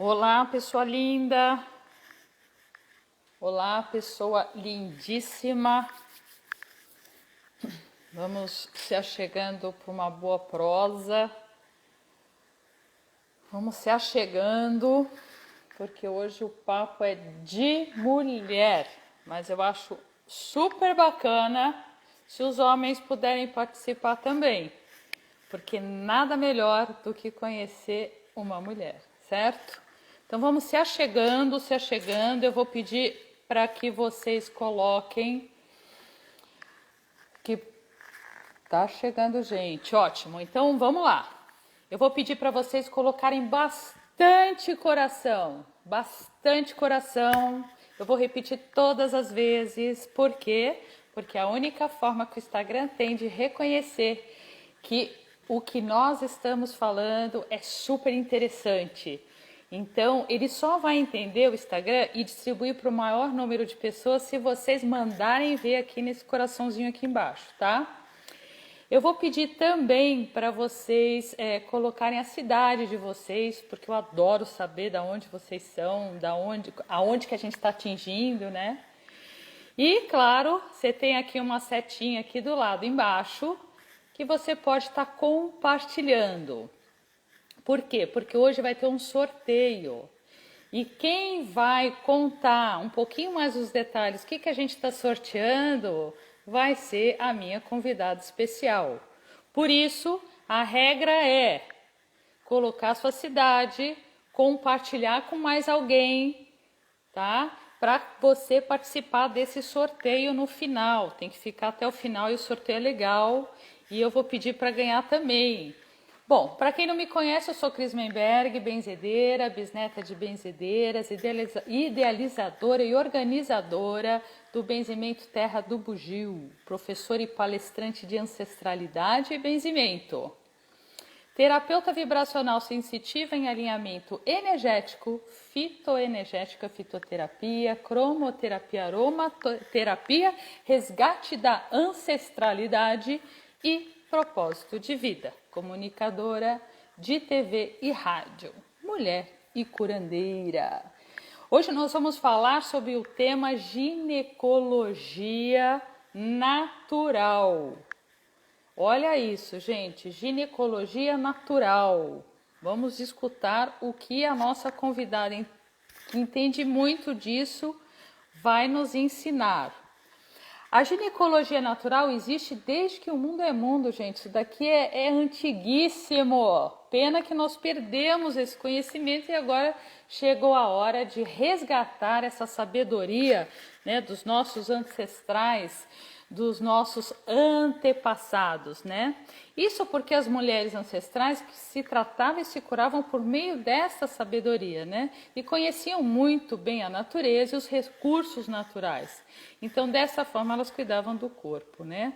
Olá, pessoa linda. Olá, pessoa lindíssima. Vamos se achegando para uma boa prosa. Vamos se achegando, porque hoje o papo é de mulher. Mas eu acho super bacana se os homens puderem participar também. Porque nada melhor do que conhecer uma mulher, certo? Então vamos se achegando. Eu vou pedir para que vocês coloquem que tá chegando gente. Ótimo. Então vamos lá. Eu vou pedir para vocês colocarem bastante coração. Bastante coração. Eu vou repetir todas as vezes. Por quê? Porque é a única forma que o Instagram tem de reconhecer que o que nós estamos falando é super interessante. Então, ele só vai entender o Instagram e distribuir para o maior número de pessoas se vocês mandarem ver aqui nesse coraçãozinho aqui embaixo, tá? Eu vou pedir também para vocês colocarem a cidade de vocês, porque eu adoro saber de onde vocês são, aonde que a gente está atingindo, né? E, claro, você tem aqui uma setinha aqui do lado embaixo, que você pode estar compartilhando. Por quê? Porque hoje vai ter um sorteio. E quem vai contar um pouquinho mais os detalhes, o que a gente está sorteando, vai ser a minha convidada especial. Por isso, a regra é colocar sua cidade, compartilhar com mais alguém, tá? Para você participar desse sorteio no final. Tem que ficar até o final e o sorteio é legal. E eu vou pedir para ganhar também. Bom, para quem não me conhece, eu sou Cris Menberg, benzedeira, bisneta de benzedeiras, idealizadora e organizadora do Benzimento Terra do Bugio, professora e palestrante de ancestralidade e benzimento. Terapeuta vibracional sensitiva em alinhamento energético, fitoenergética, fitoterapia, cromoterapia, aromaterapia, resgate da ancestralidade e propósito de vida, comunicadora de TV e rádio, mulher e curandeira. Hoje nós vamos falar sobre o tema ginecologia natural. Olha isso, gente, ginecologia natural. Vamos escutar o que a nossa convidada, que entende muito disso, vai nos ensinar. A ginecologia natural existe desde que o mundo é mundo, gente. Isso daqui é antiguíssimo. Pena que nós perdemos esse conhecimento e agora chegou a hora de resgatar essa sabedoria, né, dos nossos ancestrais, dos nossos antepassados, né? Isso porque as mulheres ancestrais que se tratavam e se curavam por meio dessa sabedoria, né? E conheciam muito bem a natureza e os recursos naturais. Então, dessa forma, elas cuidavam do corpo, né?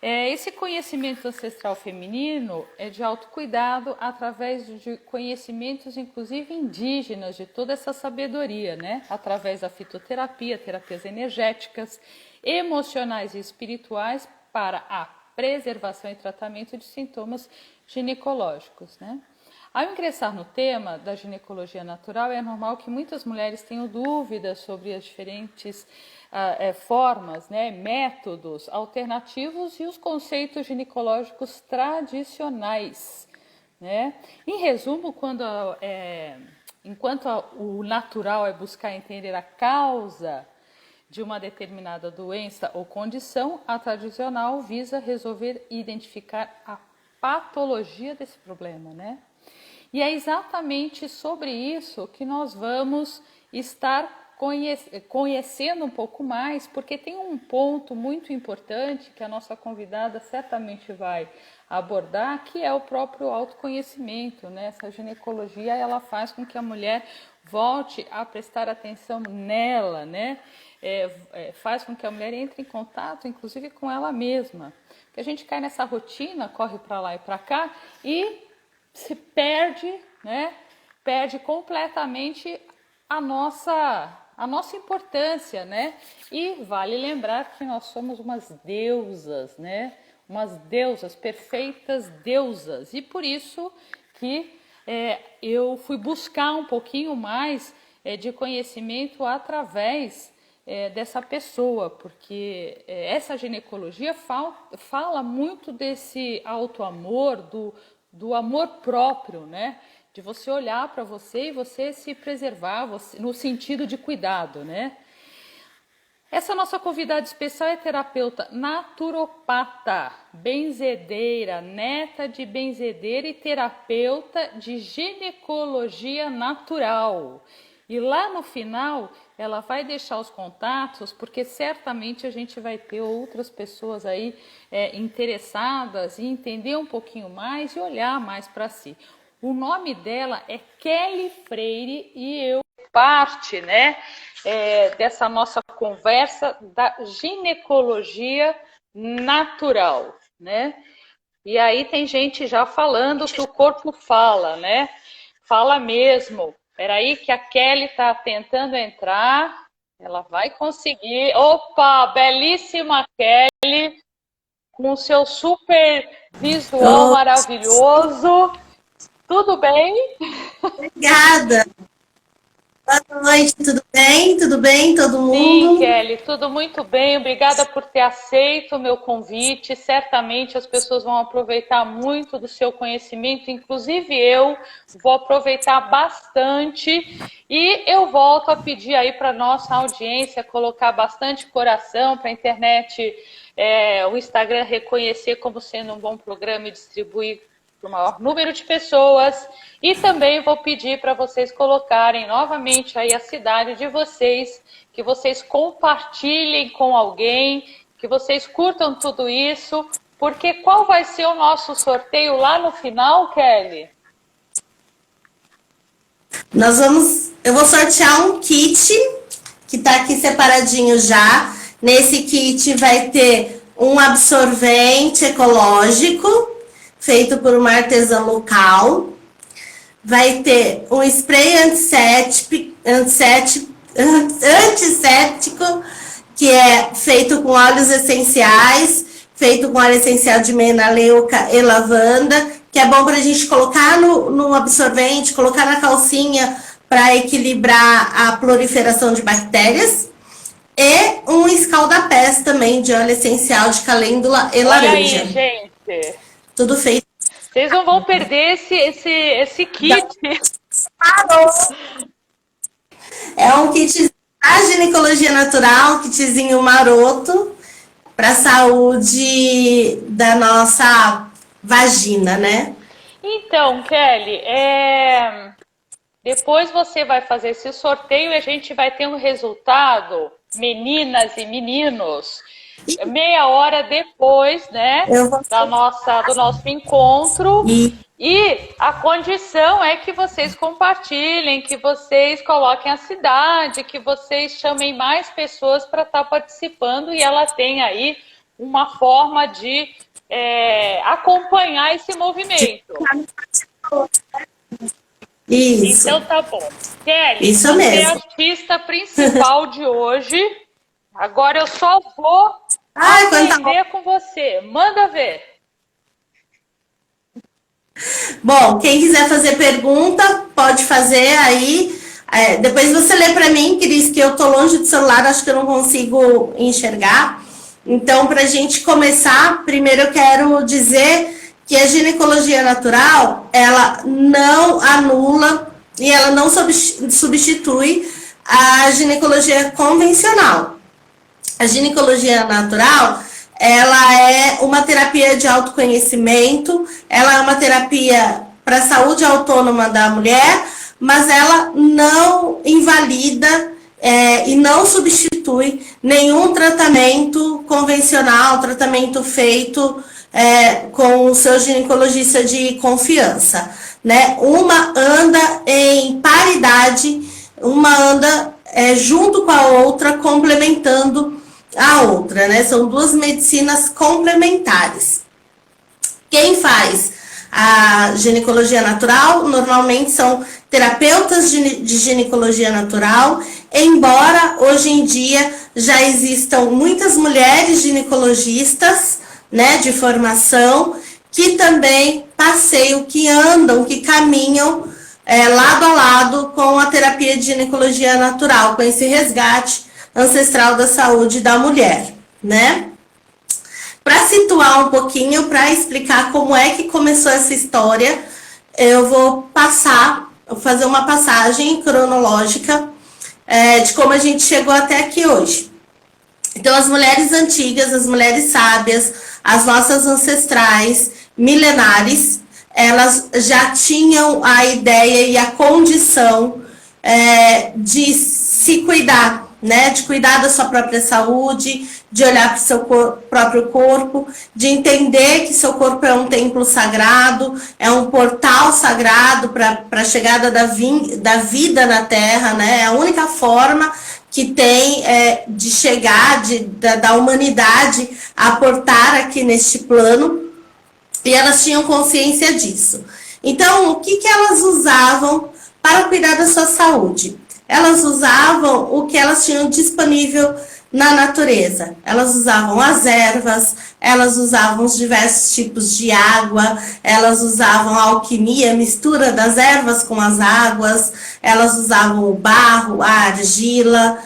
Esse conhecimento ancestral feminino é de autocuidado através de conhecimentos, inclusive indígenas, de toda essa sabedoria, né? Através da fitoterapia, terapias energéticas, emocionais e espirituais para a preservação e tratamento de sintomas ginecológicos, né? Ao ingressar no tema da ginecologia natural, é normal que muitas mulheres tenham dúvidas sobre as diferentes formas, né, métodos alternativos e os conceitos ginecológicos tradicionais, né? Em resumo, enquanto o natural é buscar entender a causa de uma determinada doença ou condição, a tradicional visa resolver e identificar a patologia desse problema, né? E é exatamente sobre isso que nós vamos estar conhecendo um pouco mais, porque tem um ponto muito importante que a nossa convidada certamente vai abordar, que é o próprio autoconhecimento, né? Essa ginecologia, ela faz com que a mulher volte a prestar atenção nela, né? Faz com que a mulher entre em contato, inclusive, com ela mesma. Porque a gente cai nessa rotina, corre para lá e para cá e se perde, né? Perde completamente a nossa importância, né? E vale lembrar que nós somos umas deusas, né? Umas deusas, perfeitas deusas. E por isso que eu fui buscar um pouquinho mais de conhecimento através dessa pessoa, porque essa ginecologia fala muito desse autoamor, do amor próprio, né? De você olhar para você e você se preservar, no sentido de cuidado, né? Essa nossa convidada especial é terapeuta naturopata, benzedeira, neta de benzedeira e terapeuta de ginecologia natural. E lá no final ela vai deixar os contatos, porque certamente a gente vai ter outras pessoas aí interessadas em entender um pouquinho mais e olhar mais para si. O nome dela é Kelly Freire e eu parte, né, dessa nossa conversa da ginecologia natural, né? E aí tem gente já falando que o corpo fala, né? Fala mesmo. Peraí que a Kelly está tentando entrar. Ela vai conseguir. Opa, belíssima Kelly, com o seu super visual maravilhoso. Tudo bem? Obrigada. Boa noite, tudo bem? Tudo bem, todo mundo? Sim, Kelly, tudo muito bem. Obrigada por ter aceito o meu convite. Certamente as pessoas vão aproveitar muito do seu conhecimento, inclusive eu vou aproveitar bastante. E eu volto a pedir aí para nossa audiência colocar bastante coração para a internet, o Instagram reconhecer como sendo um bom programa e distribuir para o maior número de pessoas. E também vou pedir para vocês colocarem novamente aí a cidade de vocês, que vocês compartilhem com alguém, que vocês curtam tudo isso, porque qual vai ser o nosso sorteio lá no final, Kelly? Eu vou sortear um kit que está aqui separadinho já. Nesse kit vai ter um absorvente ecológico, feito por uma artesã local. Vai ter um spray antisséptico, que é feito com óleos essenciais, feito com óleo essencial de melaleuca e lavanda, que é bom para a gente colocar no absorvente, colocar na calcinha para equilibrar a proliferação de bactérias. E um escaldapés também de óleo essencial de calêndula e laranja. Olha aí, gente. Tudo feito. Vocês não vão perder esse kit. É um kit da ginecologia natural, um kitzinho maroto para a saúde da nossa vagina, né? Então, Kelly, depois você vai fazer esse sorteio e a gente vai ter um resultado, meninas e meninos, meia hora depois, né, do nosso encontro. E a condição é que vocês compartilhem, que vocês coloquem a cidade, que vocês chamem mais pessoas para estar participando e ela tem aí uma forma de acompanhar esse movimento. Isso. Então tá bom. Kelly, Isso você mesmo. é a artista principal de hoje. Agora eu só vou aprender com você. Manda ver. Bom, quem quiser fazer pergunta, pode fazer aí. Depois você lê para mim, Cris, que eu tô longe do celular, acho que eu não consigo enxergar. Então, para a gente começar, primeiro eu quero dizer que a ginecologia natural, ela não anula e ela não substitui a ginecologia convencional. A ginecologia natural, ela é uma terapia de autoconhecimento, ela é uma terapia para a saúde autônoma da mulher, mas ela não invalida e não substitui nenhum tratamento convencional, tratamento feito com o seu ginecologista de confiança, né? Uma anda em paridade, uma anda junto com a outra, complementando a outra, né? São duas medicinas complementares. Quem faz a ginecologia natural normalmente são terapeutas de ginecologia natural, embora hoje em dia já existam muitas mulheres ginecologistas, né, de formação, que também passeiam, que andam, que caminham lado a lado com a terapia de ginecologia natural, com esse resgate ancestral da saúde da mulher, né? Para situar um pouquinho, para explicar como é que começou essa história, eu vou fazer uma passagem cronológica de como a gente chegou até aqui hoje. Então, as mulheres antigas, as mulheres sábias, as nossas ancestrais milenares, elas já tinham a ideia e a condição de se cuidar, né? De cuidar da sua própria saúde, de olhar para o seu próprio corpo, de entender que seu corpo é um templo sagrado, é um portal sagrado para a chegada da vida na Terra, né? É a única forma que tem de chegar, da humanidade a portar aqui neste plano, e elas tinham consciência disso. Então, o que elas usavam para cuidar da sua saúde? Elas usavam o que elas tinham disponível na natureza. Elas usavam as ervas, elas usavam os diversos tipos de água, elas usavam a alquimia, a mistura das ervas com as águas, elas usavam o barro, a argila,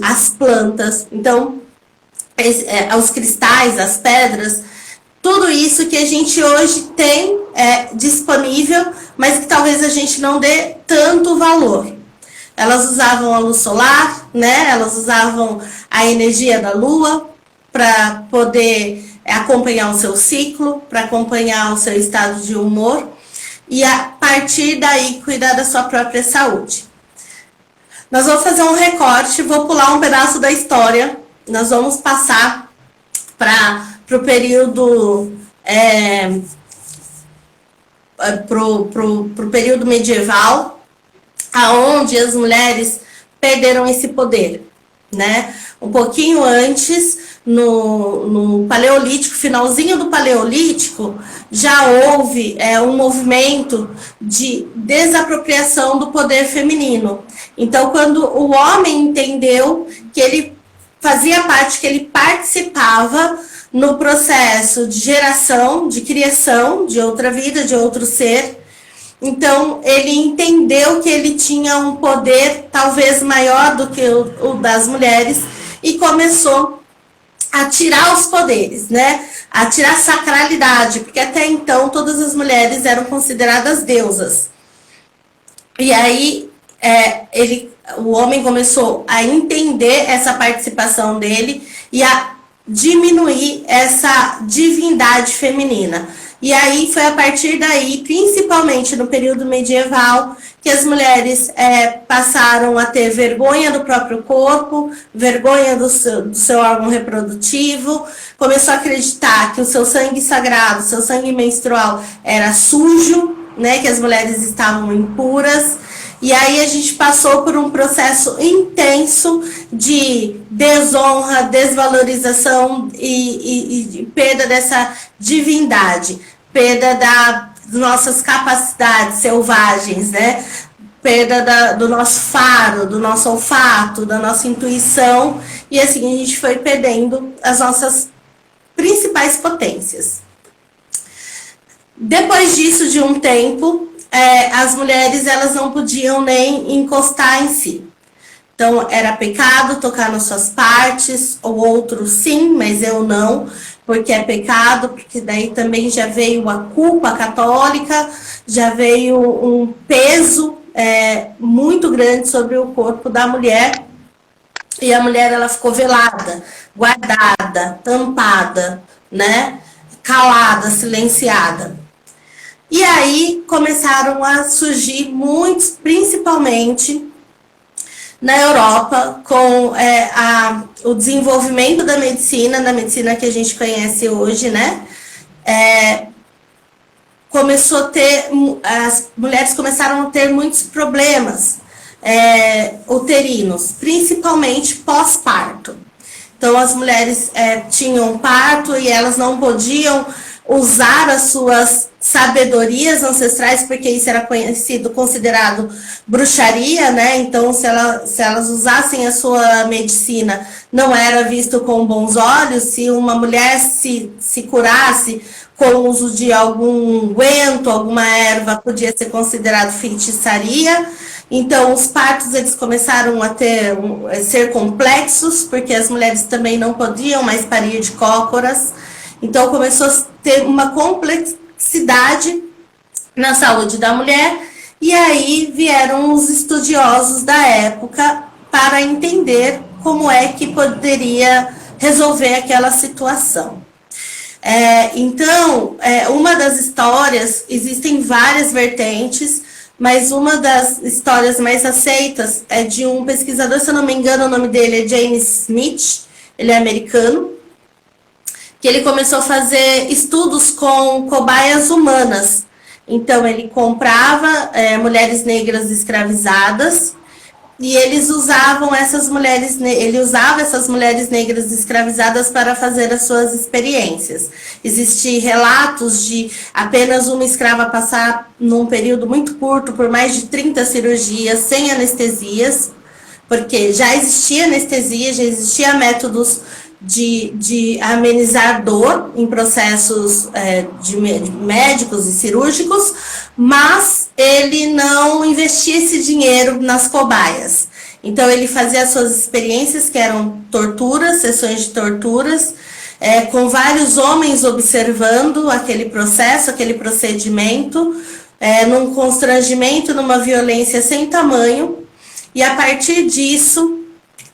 as plantas. Então, os cristais, as pedras, tudo isso que a gente hoje tem disponível, mas que talvez a gente não dê tanto valor. Elas usavam a luz solar, né? Elas usavam a energia da lua para poder acompanhar o seu ciclo, para acompanhar o seu estado de humor e a partir daí cuidar da sua própria saúde. Nós vamos fazer um recorte, vou pular um pedaço da história, nós vamos passar para o período pro período medieval, aonde as mulheres perderam esse poder, né? Um pouquinho antes, no Paleolítico, finalzinho do Paleolítico, já houve um movimento de desapropriação do poder feminino. Então, quando o homem entendeu que ele fazia parte, que ele participava no processo de geração, de criação de outra vida, de outro ser, então ele entendeu que ele tinha um poder talvez maior do que o das mulheres e começou a tirar os poderes, né? A tirar a sacralidade, porque até então todas as mulheres eram consideradas deusas. E aí o homem começou a entender essa participação dele e a diminuir essa divindade feminina. E aí foi a partir daí, principalmente no período medieval, que as mulheres passaram a ter vergonha do próprio corpo, vergonha do seu órgão reprodutivo, começou a acreditar que o seu sangue sagrado, o seu sangue menstrual era sujo, né, que as mulheres estavam impuras. E aí a gente passou por um processo intenso de desonra, desvalorização e perda dessa divindade, perda das nossas capacidades selvagens, né? Perda do nosso faro, do nosso olfato, da nossa intuição, e assim a gente foi perdendo as nossas principais potências. Depois disso, de um tempo, as mulheres elas não podiam nem encostar em si. Então, era pecado tocar nas suas partes, ou outros sim, mas eu não, porque é pecado, porque daí também já veio a culpa católica, já veio um peso muito grande sobre o corpo da mulher, e a mulher ela ficou velada, guardada, tampada, né? Calada, silenciada. E aí começaram a surgir muitos, principalmente na Europa, com o desenvolvimento da medicina que a gente conhece hoje, né? As mulheres começaram a ter muitos problemas uterinos, principalmente pós-parto. Então, as mulheres tinham parto e elas não podiam usar as suas sabedorias ancestrais, porque isso era considerado bruxaria, né? Então, se elas usassem a sua medicina, não era visto com bons olhos. Se uma mulher se curasse com o uso de algum unguento, alguma erva, podia ser considerado feitiçaria. Então, os partos eles começaram a ser complexos, porque as mulheres também não podiam mais parir de cócoras. Então, começou a ter uma complexidade na saúde da mulher, e aí vieram os estudiosos da época para entender como é que poderia resolver aquela situação. Então, uma das histórias, existem várias vertentes, mas uma das histórias mais aceitas é de um pesquisador, se eu não me engano, o nome dele é James Smith, ele é americano, que ele começou a fazer estudos com cobaias humanas. Então, ele comprava mulheres negras escravizadas, e eles usavam ele usava essas mulheres negras escravizadas para fazer as suas experiências. Existem relatos de apenas uma escrava passar num período muito curto por mais de 30 cirurgias sem anestesias, porque já existia anestesia, já existia métodos de amenizar dor em processos de médicos e cirúrgicos, mas ele não investia esse dinheiro nas cobaias. Então, ele fazia as suas experiências, que eram torturas, sessões de torturas, com vários homens observando aquele processo, aquele procedimento, num constrangimento, numa violência sem tamanho, e a partir disso,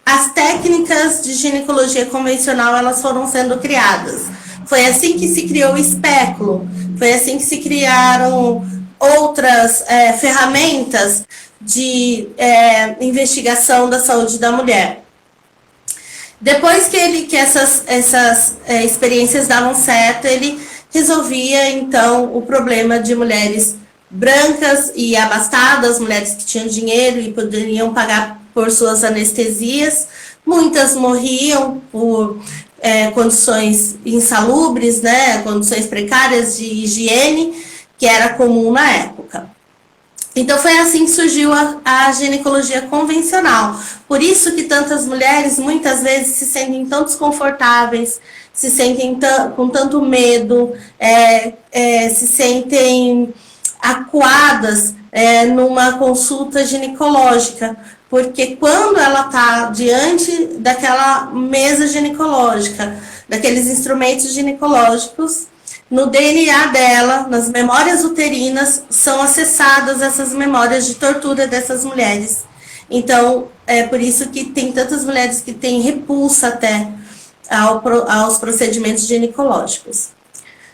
as técnicas de ginecologia convencional elas foram sendo criadas. Foi assim que se criou o espéculo, foi assim que se criaram outras ferramentas de investigação da saúde da mulher. Depois que essas experiências davam certo, ele resolvia, então, o problema de mulheres brancas e abastadas, mulheres que tinham dinheiro e poderiam pagar por suas anestesias. Muitas morriam por condições insalubres, né, condições precárias de higiene, que era comum na época. Então, foi assim que surgiu a ginecologia convencional. Por isso que tantas mulheres, muitas vezes, se sentem tão desconfortáveis, se sentem com tanto medo, se sentem acuadas numa consulta ginecológica. Porque quando ela está diante daquela mesa ginecológica, daqueles instrumentos ginecológicos, no DNA dela, nas memórias uterinas, são acessadas essas memórias de tortura dessas mulheres. Então, é por isso que tem tantas mulheres que têm repulsa até aos procedimentos ginecológicos.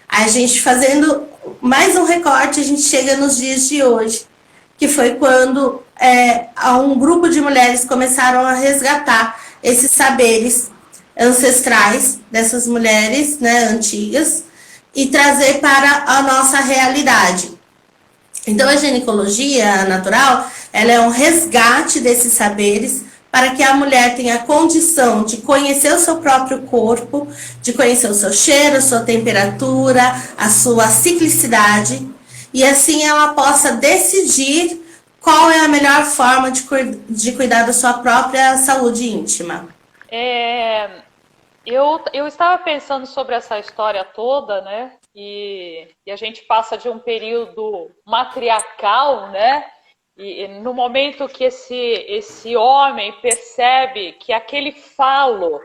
A gente fazendo mais um recorte, a gente chega nos dias de hoje, que foi quando um grupo de mulheres começaram a resgatar esses saberes ancestrais dessas mulheres, né, antigas, e trazer para a nossa realidade. Então, a ginecologia natural, ela é um resgate desses saberes para que a mulher tenha a condição de conhecer o seu próprio corpo, de conhecer o seu cheiro, a sua temperatura, a sua ciclicidade, e assim ela possa decidir qual é a melhor forma de cuidar da sua própria saúde íntima. Eu estava pensando sobre essa história toda, né? E a gente passa de um período matriarcal, né? E no momento que esse homem percebe que aquele falo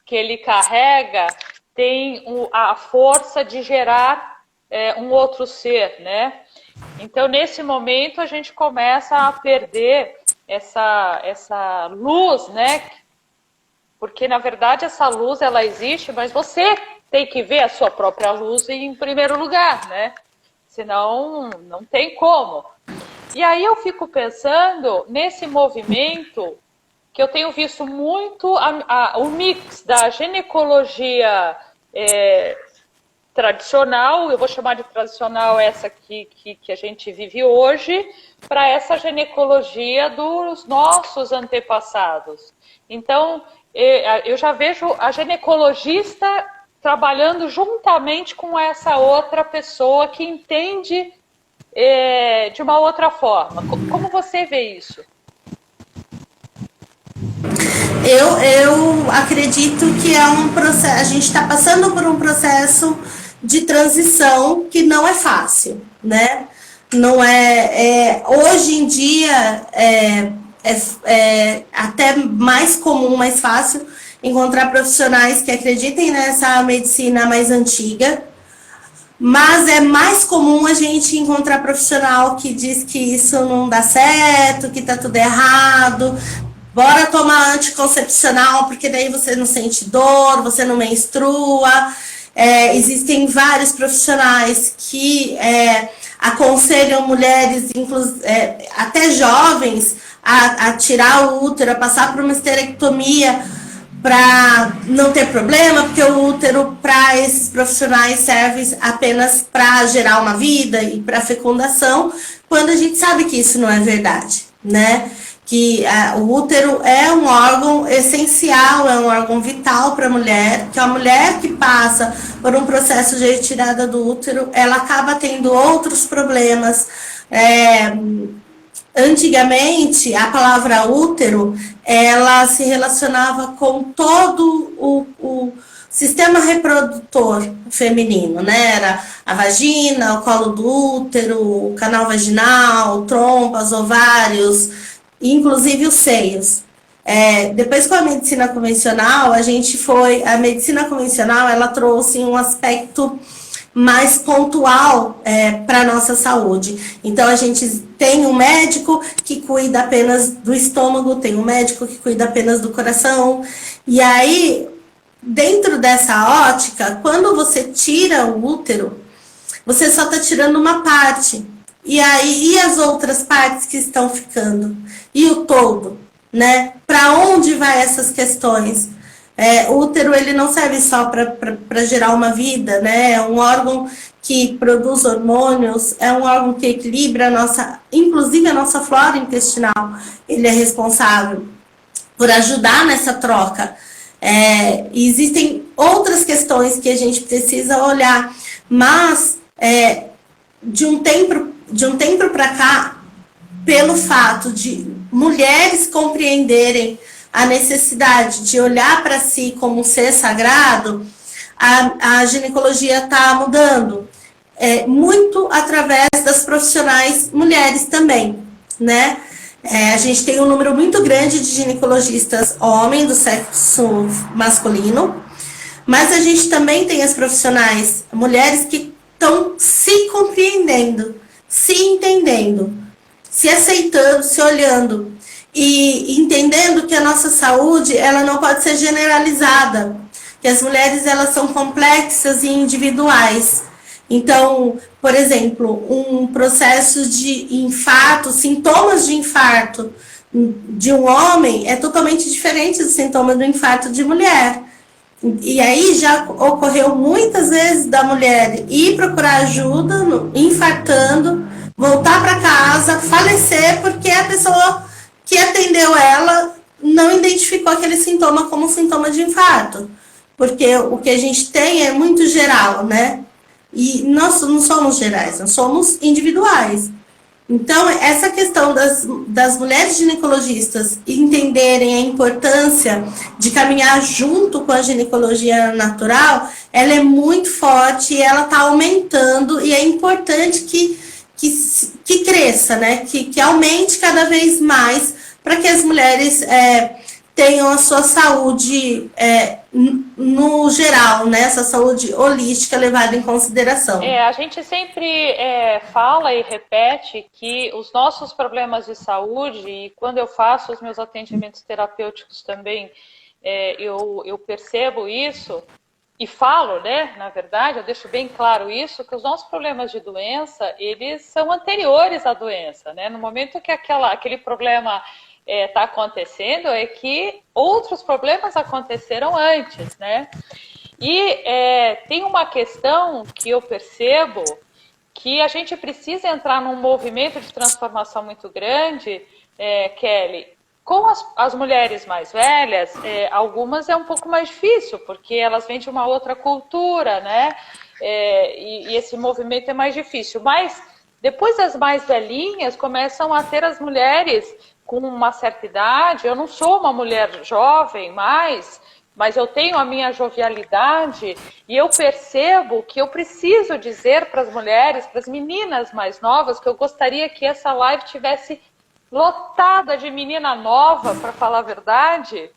que ele carrega tem a força de gerar um outro ser, né? Então, nesse momento, a gente começa a perder essa luz, né? Porque, na verdade, essa luz, ela existe, mas você tem que ver a sua própria luz em primeiro lugar, né? Senão, não tem como. E aí eu fico pensando nesse movimento que eu tenho visto muito o mix da ginecologia tradicional, eu vou chamar de tradicional essa que a gente vive hoje, para essa ginecologia dos nossos antepassados. Então, eu já vejo a ginecologista trabalhando juntamente com essa outra pessoa que entende de uma outra forma. Como você vê isso? Eu acredito que é um processo, a gente está passando por um processo de transição que não é fácil, né? Não hoje em dia é até mais comum, mais fácil encontrar profissionais que acreditem nessa medicina mais antiga, mas é mais comum a gente encontrar profissional que diz que isso não dá certo, que tá tudo errado. Bora tomar anticoncepcional, porque daí você não sente dor, você não menstrua. Existem vários profissionais que aconselham mulheres, até jovens, a tirar o útero, a passar por uma esterectomia para não ter problema, porque o útero para esses profissionais serve apenas para gerar uma vida e para fecundação, quando a gente sabe que isso não é verdade, né? Que o útero é um órgão essencial, é um órgão vital para a mulher, que a mulher que passa por um processo de retirada do útero, ela acaba tendo outros problemas. Antigamente, a palavra útero, ela se relacionava com todo o sistema reprodutor feminino, né? Era a vagina, o colo do útero, o canal vaginal, trompas, ovários, inclusive os seios. Depois com a medicina convencional, a medicina convencional, ela trouxe um aspecto mais pontual para a nossa saúde. Então, a gente tem um médico que cuida apenas do estômago, tem um médico que cuida apenas do coração. E aí, dentro dessa ótica, quando você tira o útero, você só está tirando uma parte. E aí, e as outras partes que estão ficando? E o todo, né? Para onde vai essas questões? O útero, ele não serve só para gerar uma vida, né? É um órgão que produz hormônios, é um órgão que equilibra inclusive a nossa flora intestinal. Ele é responsável por ajudar nessa troca. Existem outras questões que a gente precisa olhar, mas de um tempo para cá, pelo fato de mulheres compreenderem a necessidade de olhar para si como um ser sagrado, a ginecologia está mudando. Muito através das profissionais mulheres também, né? A gente tem um número muito grande de ginecologistas homens do sexo masculino, mas a gente também tem as profissionais mulheres que estão se compreendendo, se entendendo, se aceitando, se olhando e entendendo que a nossa saúde, ela não pode ser generalizada, que as mulheres, elas são complexas e individuais. Então, por exemplo, um processo de infarto, sintomas de infarto de um homem é totalmente diferente do sintoma do infarto de mulher. E aí já ocorreu muitas vezes da mulher ir procurar ajuda, infartando, voltar para casa, falecer, porque a pessoa que atendeu ela não identificou aquele sintoma como sintoma de infarto. Porque o que a gente tem é muito geral, né? E nós não somos gerais, nós somos individuais. Então, essa questão das mulheres ginecologistas entenderem a importância de caminhar junto com a ginecologia natural, ela é muito forte e ela está aumentando, e é importante que cresça, né? Que aumente cada vez mais para que as mulheres tenham a sua saúde no geral, né? Essa saúde holística levada em consideração. A gente sempre fala e repete que os nossos problemas de saúde, e quando eu faço os meus atendimentos terapêuticos também, eu percebo isso e falo, né? Na verdade, eu deixo bem claro isso, que os nossos problemas de doença, eles são anteriores à doença, né? No momento que aquele problema está acontecendo, é que outros problemas aconteceram antes, né? E tem uma questão que eu percebo que a gente precisa entrar num movimento de transformação muito grande, Kelly. Com as mulheres mais velhas, algumas é um pouco mais difícil, porque elas vêm de uma outra cultura, né? E esse movimento é mais difícil. Mas depois as mais velhinhas começam a ter as mulheres com uma certa idade. Eu não sou uma mulher jovem mais, mas eu tenho a minha jovialidade e eu percebo que eu preciso dizer para as mulheres, para as meninas mais novas, que eu gostaria que essa live tivesse lotada de menina nova, para falar a verdade,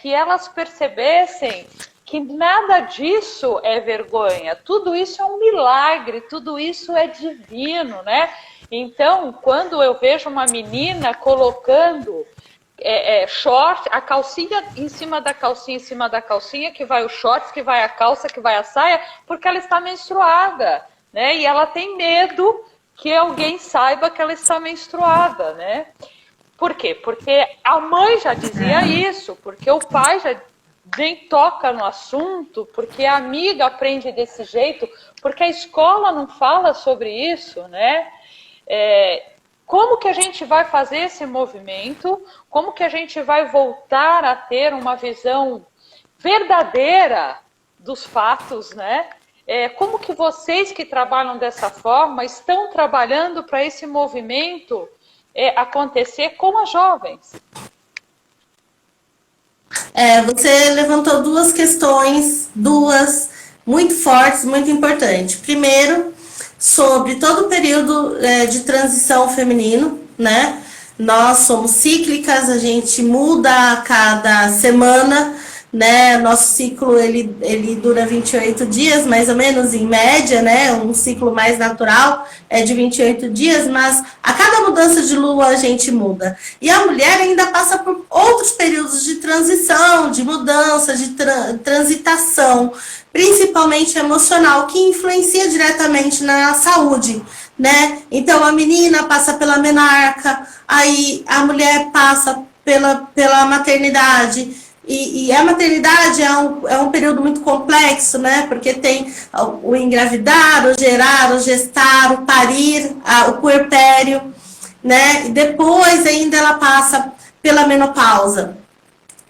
que elas percebessem que nada disso é vergonha, tudo isso é um milagre, tudo isso é divino, né? Então, quando eu vejo uma menina colocando short, a calcinha em cima da calcinha, que vai o shorts, que vai a calça, que vai a saia, porque ela está menstruada, né? E ela tem medo que alguém saiba que ela está menstruada, né? Por quê? Porque a mãe já dizia isso, porque o pai já nem toca no assunto, porque a amiga aprende desse jeito, porque a escola não fala sobre isso, né? Como que a gente vai fazer esse movimento? Como que a gente vai voltar a ter uma visão verdadeira dos fatos, né? Como que vocês que trabalham dessa forma estão trabalhando para esse movimento acontecer com as jovens? Você levantou duas questões, muito fortes, muito importantes. Primeiro, sobre todo o período de transição feminino, né? Nós somos cíclicas, a gente muda a cada semana, né? Nosso ciclo ele dura 28 dias, mais ou menos, em média, né? Um ciclo mais natural é de 28 dias, mas a cada mudança de lua a gente muda. E a mulher ainda passa por outros períodos de transição, de mudança, de transitação, principalmente emocional, que influencia diretamente na saúde, né? Então a menina passa pela menarca, aí a mulher passa pela maternidade. E a maternidade é um período muito complexo, né? Porque tem o engravidar, o gerar, o gestar, o parir, o puerpério, né? E depois ainda ela passa pela menopausa.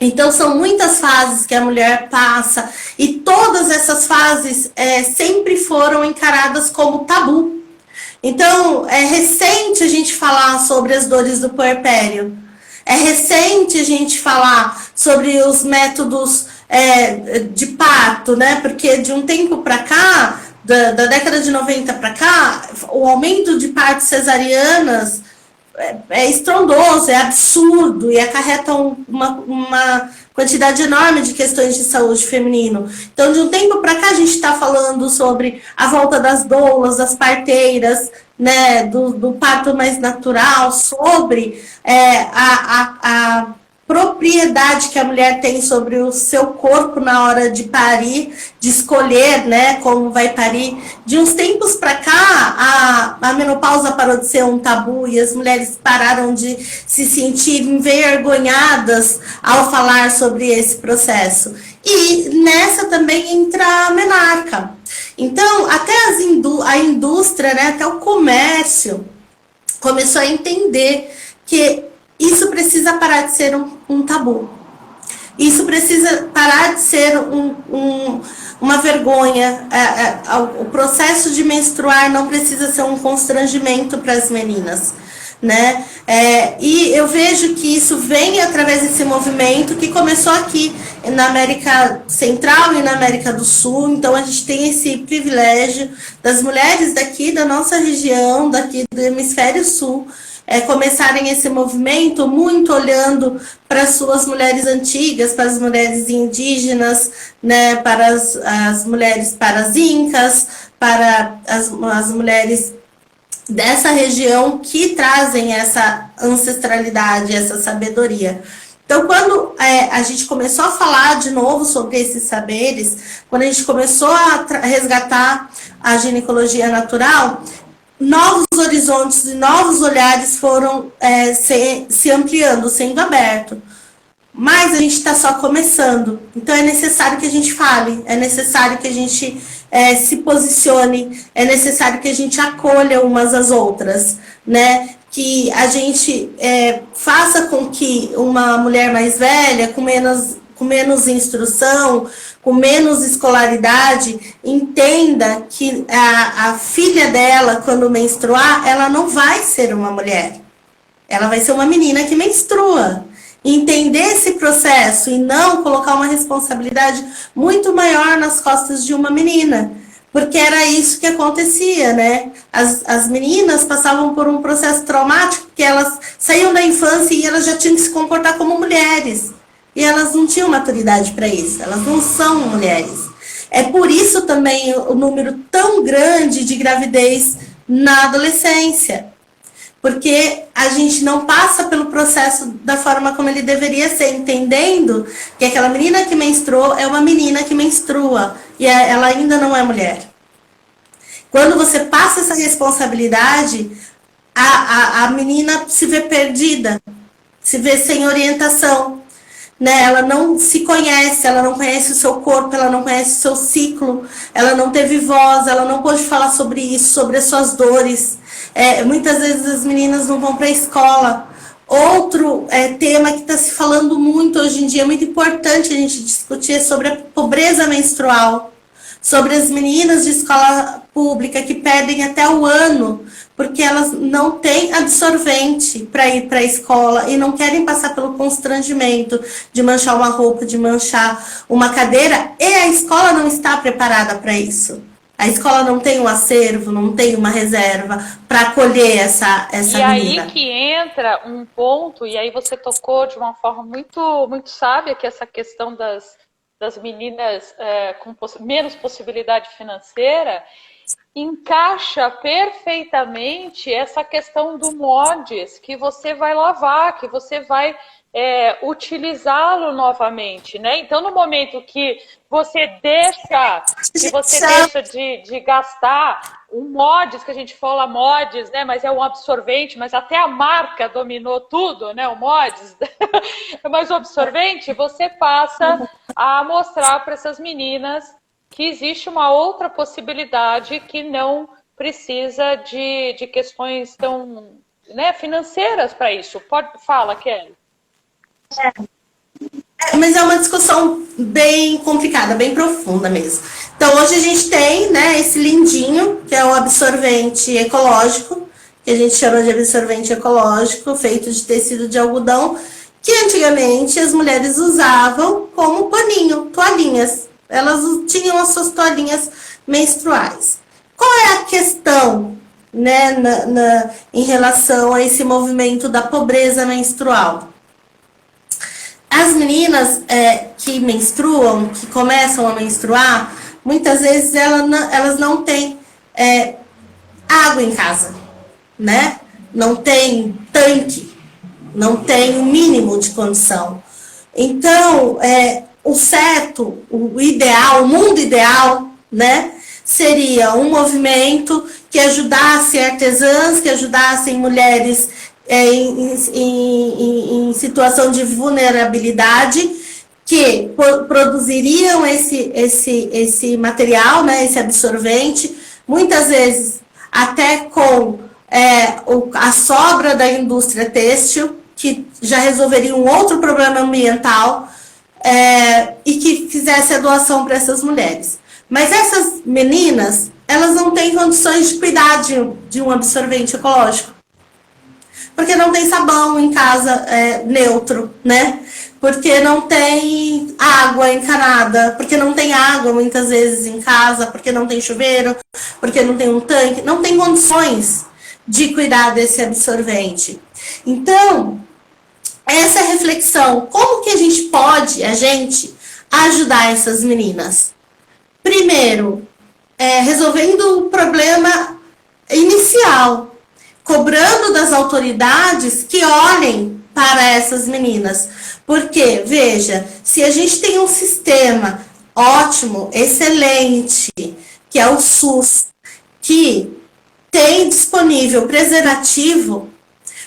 Então, são muitas fases que a mulher passa, e todas essas fases sempre foram encaradas como tabu. Então, é recente a gente falar sobre as dores do puerpério. É recente a gente falar sobre os métodos de parto, né? Porque de um tempo para cá, da década de 90 para cá, o aumento de partos cesarianas é estrondoso, é absurdo, e acarreta uma quantidade enorme de questões de saúde feminino. Então, de um tempo para cá, a gente está falando sobre a volta das doulas, das parteiras, né, do parto mais natural, sobre a propriedade que a mulher tem sobre o seu corpo na hora de parir, de escolher, né, como vai parir. De uns tempos para cá, a menopausa parou de ser um tabu e as mulheres pararam de se sentir envergonhadas ao falar sobre esse processo. E nessa também entra a menarca. Então, até a indústria, né, até o comércio começou a entender que isso precisa parar de ser um tabu. Isso precisa parar de ser uma vergonha. O processo de menstruar não precisa ser um constrangimento para as meninas, né? E eu vejo que isso vem através desse movimento que começou aqui na América Central e na América do Sul. Então a gente tem esse privilégio das mulheres daqui da nossa região, daqui do Hemisfério Sul, começarem esse movimento muito olhando para as suas mulheres antigas, para as mulheres indígenas, né, para as mulheres incas, para as mulheres dessa região que trazem essa ancestralidade, essa sabedoria. Então, quando a gente começou a falar de novo sobre esses saberes, quando a gente começou a resgatar a ginecologia natural, novos horizontes e novos olhares foram se ampliando, sendo abertos. Mas a gente está só começando. Então é necessário que a gente fale, é necessário que a gente se posicione, é necessário que a gente acolha umas às outras, né? Que a gente faça com que uma mulher mais velha, com menos instrução, com menos escolaridade, entenda que a filha dela, quando menstruar, ela não vai ser uma mulher. Ela vai ser uma menina que menstrua. entender esse processo e não colocar uma responsabilidade muito maior nas costas de uma menina. Porque era isso que acontecia, né? As meninas passavam por um processo traumático, porque elas saíam da infância e elas já tinham que se comportar como mulheres. E elas não tinham maturidade para isso, elas não são mulheres. É por isso também o número tão grande de gravidez na adolescência. Porque a gente não passa pelo processo da forma como ele deveria ser, entendendo que aquela menina que menstruou é uma menina que menstrua e ela ainda não é mulher. Quando você passa essa responsabilidade, a menina se vê perdida, se vê sem orientação, né? Ela não se conhece, ela não conhece o seu corpo, ela não conhece o seu ciclo, ela não teve voz, ela não pôde falar sobre isso, sobre as suas dores. Muitas vezes as meninas não vão para a escola. Outro tema que está se falando muito hoje em dia, muito importante a gente discutir, é sobre a pobreza menstrual, sobre as meninas de escola pública que perdem até o ano porque elas não têm absorvente para ir para a escola e não querem passar pelo constrangimento de manchar uma roupa, de manchar uma cadeira, e a escola não está preparada para isso. A escola não tem um acervo, não tem uma reserva para acolher essa menina. E aí que entra um ponto, e aí você tocou de uma forma muito, muito sábia, que é essa questão das meninas com menos possibilidade financeira, encaixa perfeitamente essa questão do mods, que você vai lavar, que você vai utilizá-lo novamente, né? Então, no momento que você deixa de gastar um mods, que a gente fala mods, né? Mas é um absorvente, mas até a marca dominou tudo, né? O mods, mas o absorvente, você passa a mostrar para essas meninas que existe uma outra possibilidade que não precisa de questões tão, né, financeiras para isso. Fala, Kelly. Mas é uma discussão bem complicada, bem profunda mesmo. Então, hoje a gente tem, né, esse lindinho, que é o absorvente ecológico, que a gente chama de absorvente ecológico, feito de tecido de algodão, que antigamente as mulheres usavam como paninho, toalhinhas. Elas tinham as suas toalhinhas menstruais. Qual é a questão, né, em relação a esse movimento da pobreza menstrual? As meninas que menstruam, que começam a menstruar, muitas vezes elas não têm água em casa, né? Não tem tanque, não tem o mínimo de condição. Então, o certo, o ideal, o mundo ideal, né, seria um movimento que ajudasse artesãs, que ajudassem mulheres em situação de vulnerabilidade, que produziriam esse material, né, esse absorvente, muitas vezes até com a sobra da indústria têxtil, que já resolveria um outro problema ambiental, e que fizesse a doação para essas mulheres. Mas essas meninas, elas não têm condições de cuidar de um absorvente ecológico. Porque não tem sabão em casa neutro, né? Porque não tem água encanada, porque não tem água muitas vezes em casa, porque não tem chuveiro, porque não tem um tanque, não tem condições de cuidar desse absorvente. Então, essa reflexão, como que a gente pode, ajudar essas meninas? Primeiro, resolvendo o problema inicial, cobrando das autoridades que olhem para essas meninas. Porque, veja, se a gente tem um sistema ótimo, excelente, que é o SUS, que tem disponível preservativo,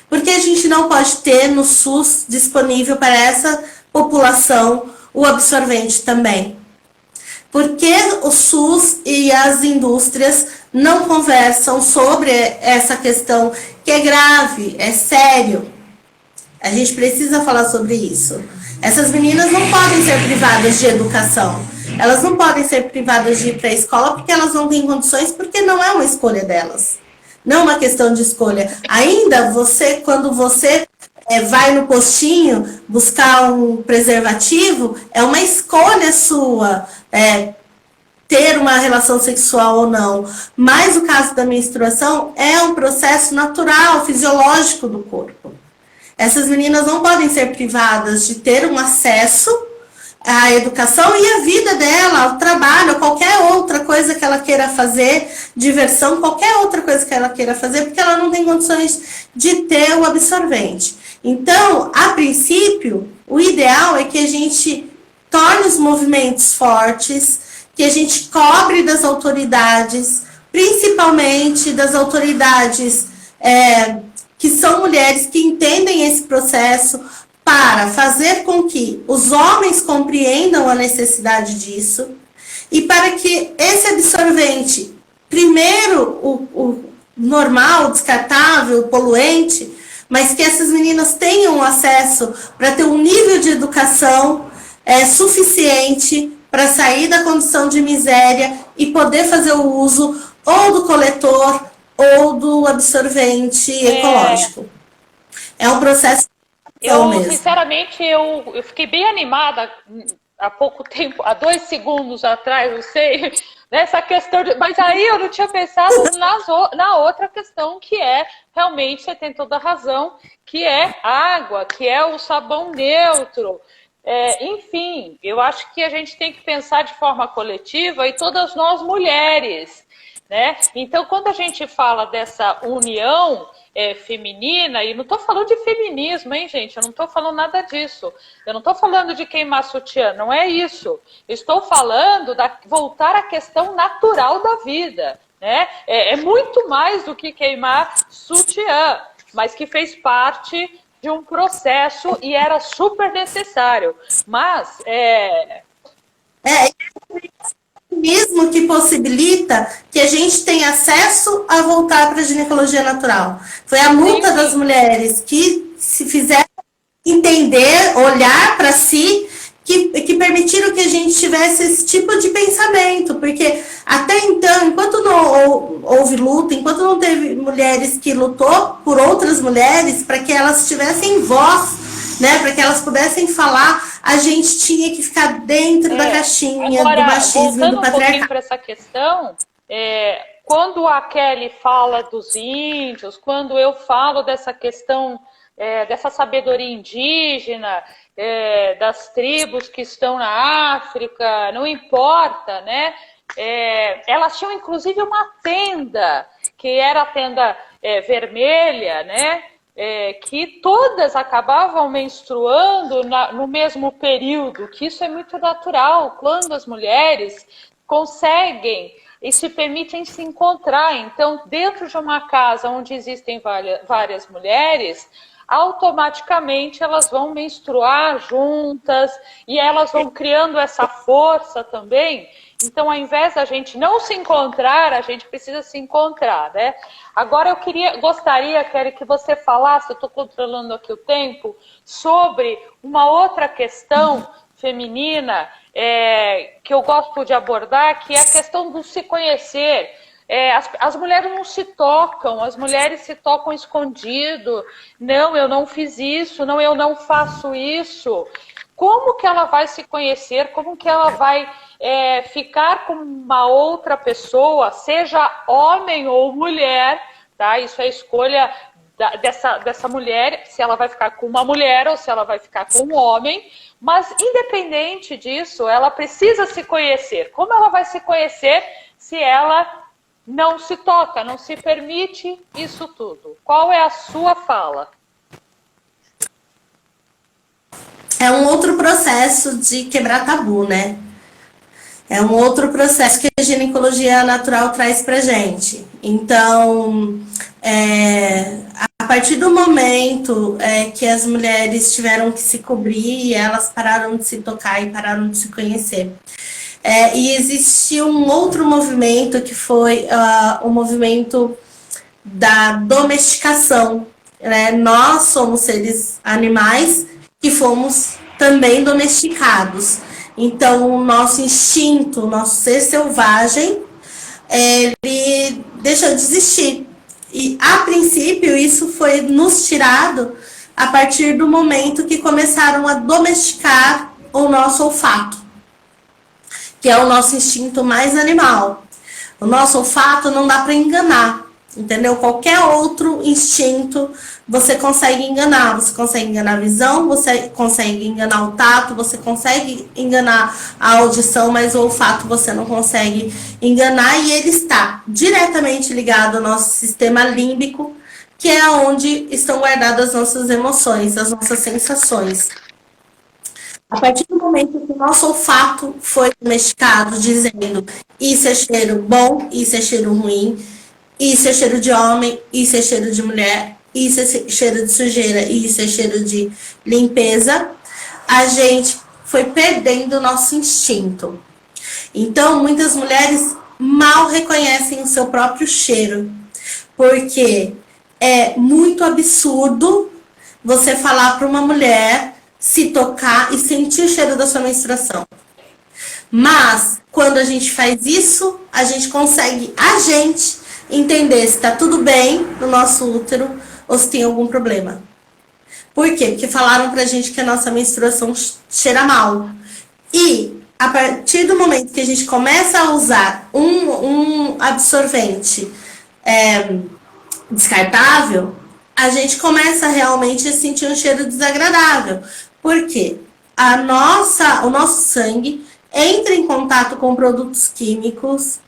porque a gente não pode ter no SUS disponível para essa população o absorvente também? Porque o SUS e as indústrias não conversam sobre essa questão que é grave, é sério. A gente precisa falar sobre isso. Essas meninas não podem ser privadas de educação. Elas não podem ser privadas de ir para a escola porque elas não têm condições, porque não é uma escolha delas. Não é uma questão de escolha. Ainda quando você vai no postinho buscar um preservativo, é uma escolha sua ter uma relação sexual ou não. Mas o caso da menstruação é um processo natural, fisiológico do corpo. Essas meninas não podem ser privadas de ter um acesso à educação e à vida dela, ao trabalho, qualquer outra coisa que ela queira fazer, diversão, qualquer outra coisa que ela queira fazer, porque ela não tem condições de ter o absorvente. Então, a princípio, o ideal é que a gente torne os movimentos fortes, que a gente cobre das autoridades, principalmente das autoridades que são mulheres que entendem esse processo, para fazer com que os homens compreendam a necessidade disso e para que esse absorvente, primeiro o normal, descartável, poluente, mas que essas meninas tenham acesso para ter um nível de educação suficiente para sair da condição de miséria e poder fazer o uso ou do coletor ou do absorvente ecológico. É um processo. Sinceramente, eu fiquei bem animada há pouco tempo, há 2 segundos atrás, não sei, nessa questão mas aí eu não tinha pensado na outra questão, que é, realmente, você tem toda a razão, que é água, que é o sabão neutro. Enfim, eu acho que a gente tem que pensar de forma coletiva, e todas nós mulheres, né? Então, quando a gente fala dessa união feminina, e não estou falando de feminismo, hein, gente? Eu não estou falando nada disso. Eu não estou falando de queimar sutiã, não é isso. Eu estou falando voltar à questão natural da vida, né? É muito mais do que queimar sutiã, mas que fez parte de um processo e era super necessário. Mas mesmo que possibilita que a gente tenha acesso a voltar para a ginecologia natural. Foi a multa das mulheres que se fizeram entender, olhar para si, que permitiram que a gente tivesse esse tipo de pensamento, porque até então, enquanto não houve luta, enquanto não teve mulheres que lutou por outras mulheres, para que elas tivessem voz, né, para que elas pudessem falar, a gente tinha que ficar dentro da caixinha. Agora, do machismo, do patriarcado. Um pouquinho para essa questão, quando a Kelly fala dos índios, quando eu falo dessa questão, dessa sabedoria indígena, das tribos que estão na África, não importa, né? Elas tinham inclusive uma tenda, que era a tenda vermelha, né? Que todas acabavam menstruando no mesmo período, que isso é muito natural, quando as mulheres conseguem e se permitem se encontrar. Então, dentro de uma casa onde existem várias mulheres, automaticamente elas vão menstruar juntas e elas vão criando essa força também. Então, ao invés da gente não se encontrar, a gente precisa se encontrar, né? Agora, eu gostaria, Kelly, que você falasse, eu estou controlando aqui o tempo, sobre uma outra questão feminina que eu gosto de abordar, que é a questão do se conhecer. As mulheres não se tocam, as mulheres se tocam escondido. Não, eu não fiz isso, não, eu não faço isso. Como que ela vai se conhecer? Como que ela vai ficar com uma outra pessoa, seja homem ou mulher, tá? Isso é escolha dessa mulher, se ela vai ficar com uma mulher ou se ela vai ficar com um homem. Mas, independente disso, ela precisa se conhecer. Como ela vai se conhecer se ela não se toca, não se permite isso tudo? Qual é a sua fala? É um outro processo de quebrar tabu, né? É um outro processo que a ginecologia natural traz pra gente. Então, a partir do momento que as mulheres tiveram que se cobrir, elas pararam de se tocar e pararam de se conhecer. E existiu um outro movimento que foi o movimento da domesticação, né? Nós somos seres animais que fomos também domesticados. Então, o nosso instinto, o nosso ser selvagem, ele deixou de existir. E, a princípio, isso foi nos tirado a partir do momento que começaram a domesticar o nosso olfato, que é o nosso instinto mais animal. O nosso olfato não dá para enganar, entendeu? Qualquer outro instinto você consegue enganar. Você consegue enganar a visão, você consegue enganar o tato, você consegue enganar a audição, mas o olfato você não consegue enganar, e ele está diretamente ligado ao nosso sistema límbico, que é onde estão guardadas as nossas emoções, as nossas sensações. A partir do momento que o nosso olfato foi domesticado, dizendo isso é cheiro bom, isso é cheiro ruim, isso é cheiro de homem, isso é cheiro de mulher, isso é cheiro de sujeira, isso é cheiro de limpeza, a gente foi perdendo o nosso instinto. Então, muitas mulheres mal reconhecem o seu próprio cheiro, porque é muito absurdo você falar para uma mulher se tocar e sentir o cheiro da sua menstruação. Mas, quando a gente faz isso, a gente consegue, entender se está tudo bem no nosso útero ou se tem algum problema. Por quê? Porque falaram pra gente que a nossa menstruação cheira mal. E, a partir do momento que a gente começa a usar um absorvente descartável, a gente começa realmente a sentir um cheiro desagradável. Por quê? O nosso sangue entra em contato com produtos químicos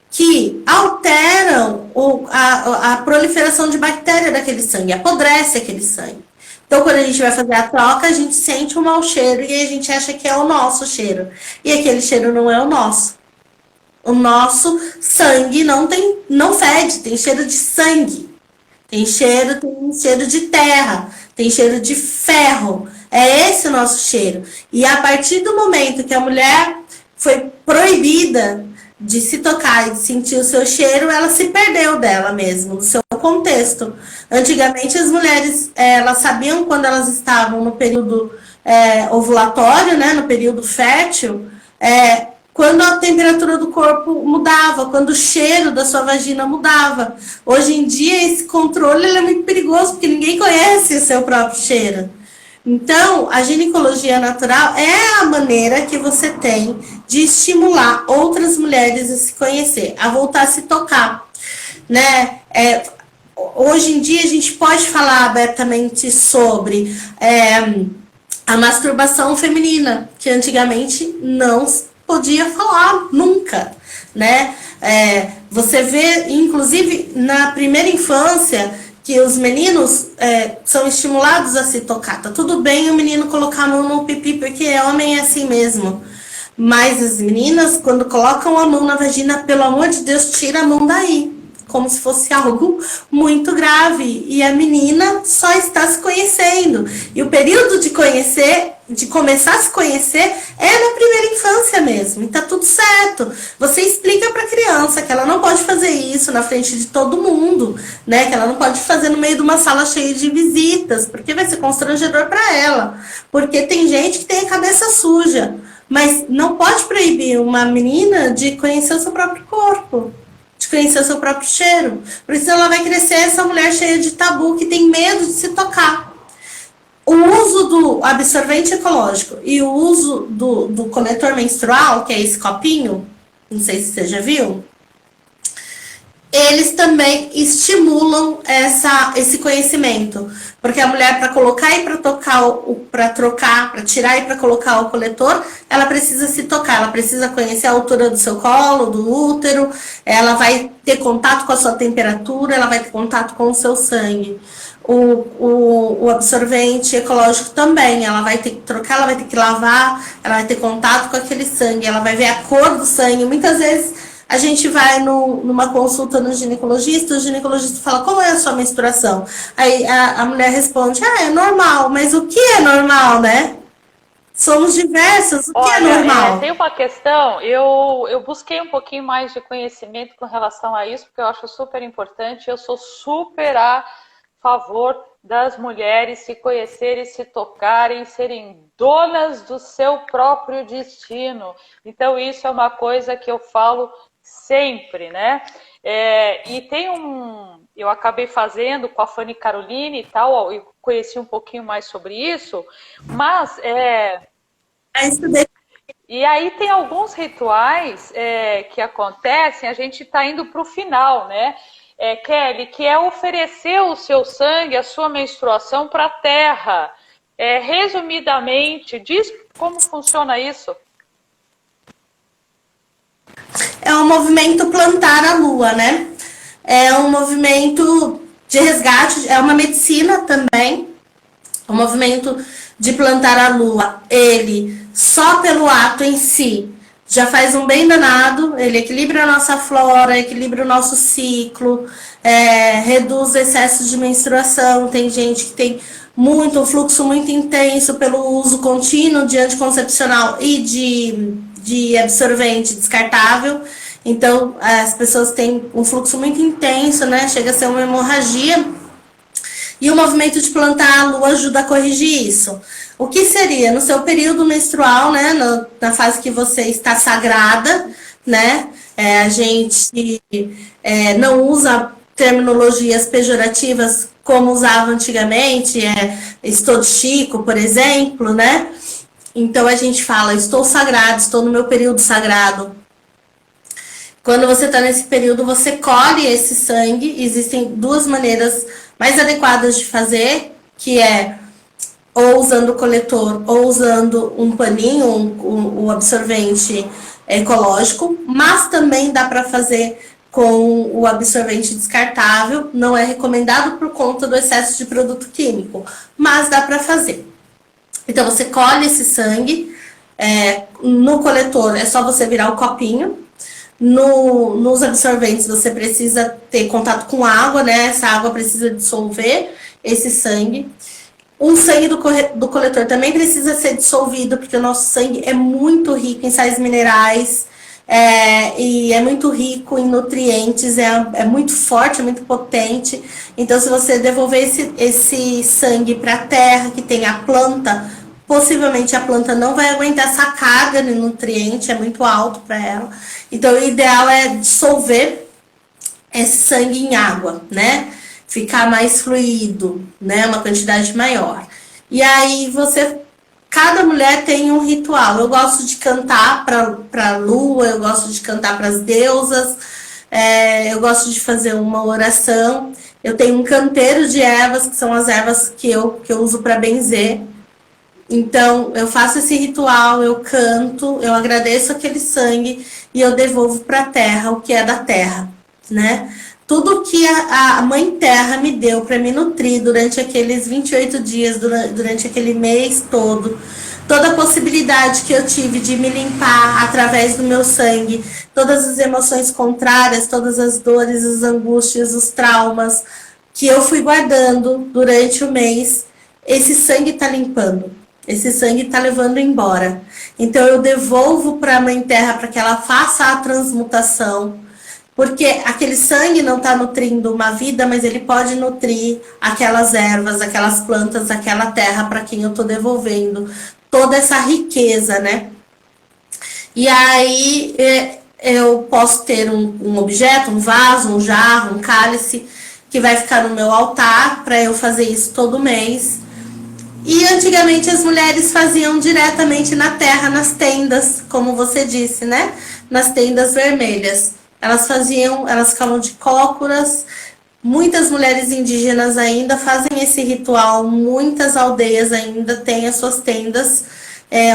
que alteram a proliferação de bactéria daquele sangue, apodrece aquele sangue. Então, quando a gente vai fazer a troca, a gente sente um mau cheiro e a gente acha que é o nosso cheiro. E aquele cheiro não é o nosso. O nosso sangue não fede, tem cheiro de sangue. Tem cheiro de terra, tem cheiro de ferro. É esse o nosso cheiro. E a partir do momento que a mulher foi proibida de se tocar e de sentir o seu cheiro, ela se perdeu dela mesma, do seu contexto. Antigamente as mulheres, elas sabiam quando elas estavam no período ovulatório, né, no período fértil, quando a temperatura do corpo mudava, quando o cheiro da sua vagina mudava. Hoje em dia esse controle é muito perigoso, porque ninguém conhece o seu próprio cheiro. Então, a ginecologia natural é a maneira que você tem de estimular outras mulheres a se conhecer, a voltar a se tocar, né? Hoje em dia a gente pode falar abertamente sobre a masturbação feminina, que antigamente não podia falar nunca, né? Você vê, inclusive, na primeira infância, que os meninos são estimulados a se tocar. Tá tudo bem o menino colocar a mão no pipi, porque homem é assim mesmo. Mas as meninas, quando colocam a mão na vagina, pelo amor de Deus, tira a mão daí. Como se fosse algo muito grave. E a menina só está se conhecendo. E o período de começar a se conhecer é na primeira infância mesmo. E tá tudo certo. Você explica pra criança que ela não pode fazer isso na frente de todo mundo, né? Que ela não pode fazer no meio de uma sala cheia de visitas, porque vai ser constrangedor pra ela. Porque tem gente que tem a cabeça suja. Mas não pode proibir uma menina de conhecer o seu próprio corpo, de conhecer o seu próprio cheiro. Por isso ela vai crescer essa mulher cheia de tabu, que tem medo de se tocar. O uso do absorvente ecológico e o uso do coletor menstrual, que é esse copinho, não sei se você já viu, eles também estimulam esse conhecimento. Porque a mulher, para colocar e para trocar, para tirar e para colocar o coletor, ela precisa se tocar, ela precisa conhecer a altura do seu colo, do útero, ela vai ter contato com a sua temperatura, ela vai ter contato com o seu sangue. O absorvente ecológico também, ela vai ter que trocar, ela vai ter que lavar, ela vai ter contato com aquele sangue, ela vai ver a cor do sangue. Muitas vezes a gente vai numa consulta no ginecologista, o ginecologista fala, como é a sua menstruação? Aí a mulher responde, é normal, mas o que é normal, né? Somos diversas, o que é normal? Tem uma questão, eu busquei um pouquinho mais de conhecimento com relação a isso, porque eu acho super importante, eu sou super a favor das mulheres se conhecerem, se tocarem, serem donas do seu próprio destino. Então isso é uma coisa que eu falo sempre, né? E tem eu acabei fazendo com a Fanny Caroline e tal, eu conheci um pouquinho mais sobre isso, mas e aí tem alguns rituais que acontecem, a gente está indo para o final, né? Kelly, que é oferecer o seu sangue, a sua menstruação para a terra. Resumidamente, diz como funciona isso. É um movimento plantar a lua, né? É um movimento de resgate, é uma medicina também. O movimento de plantar a lua, ele só pelo ato em si já faz um bem danado, ele equilibra a nossa flora, equilibra o nosso ciclo, reduz excesso de menstruação. Tem gente que tem um fluxo muito intenso pelo uso contínuo de anticoncepcional e de absorvente descartável. Então, as pessoas têm um fluxo muito intenso, né? Chega a ser uma hemorragia. E o movimento de plantar a lua ajuda a corrigir isso. O que seria? No seu período menstrual, né? Na fase que você está sagrada, né? A gente não usa terminologias pejorativas como usava antigamente, estou de Chico, por exemplo, né? Então a gente fala, estou sagrado, estou no meu período sagrado. Quando você está nesse período, você colhe esse sangue. Existem duas maneiras mais adequadas de fazer, que é ou usando o coletor ou usando um paninho, um absorvente ecológico, mas também dá para fazer com o absorvente descartável. Não é recomendado por conta do excesso de produto químico, mas dá para fazer. Então você colhe esse sangue, no coletor é só você virar o copinho. Nos absorventes você precisa ter contato com água, né? Essa água precisa dissolver esse sangue. O sangue do coletor também precisa ser dissolvido, porque o nosso sangue é muito rico em sais minerais, e é muito rico em nutrientes, é muito forte, é muito potente. Então, se você devolver esse sangue para a terra, que tem a planta, possivelmente a planta não vai aguentar essa carga de nutriente, é muito alto para ela. Então, o ideal é dissolver esse sangue em água, né? Ficar mais fluido, né? Uma quantidade maior. E aí cada mulher tem um ritual. Eu gosto de cantar para a lua, eu gosto de cantar para as deusas, eu gosto de fazer uma oração. Eu tenho um canteiro de ervas, que são as ervas que eu uso para benzer. Então, eu faço esse ritual, eu canto, eu agradeço aquele sangue e eu devolvo para a terra o que é da terra, né? Tudo que a Mãe Terra me deu para me nutrir durante aqueles 28 dias, durante aquele mês todo, toda a possibilidade que eu tive de me limpar através do meu sangue, todas as emoções contrárias, todas as dores, as angústias, os traumas que eu fui guardando durante o mês, esse sangue está limpando. Esse sangue está levando embora. Então eu devolvo para a Mãe Terra para que ela faça a transmutação. Porque aquele sangue não está nutrindo uma vida, mas ele pode nutrir aquelas ervas, aquelas plantas, aquela terra para quem eu estou devolvendo. Toda essa riqueza, né? E aí eu posso ter um objeto, um vaso, um jarro, um cálice, que vai ficar no meu altar para eu fazer isso todo mês. E antigamente as mulheres faziam diretamente na terra, nas tendas, como você disse, né? Nas tendas vermelhas. Elas ficavam de cócoras. Muitas mulheres indígenas ainda fazem esse ritual, muitas aldeias ainda têm as suas tendas,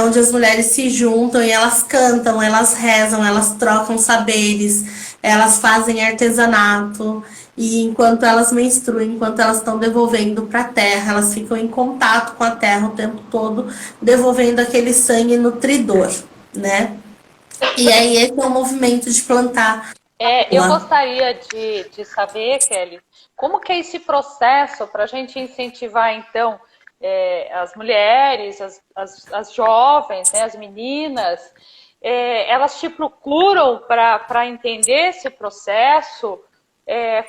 onde as mulheres se juntam e elas cantam, elas rezam, elas trocam saberes, elas fazem artesanato. E enquanto elas menstruam, enquanto elas estão devolvendo para a terra, elas ficam em contato com a terra o tempo todo, devolvendo aquele sangue nutridor, né? E aí esse é o movimento de plantar. Eu gostaria de saber, Kelly, como que é esse processo para a gente incentivar, então, as mulheres, as jovens, né, as meninas, elas te procuram para entender esse processo.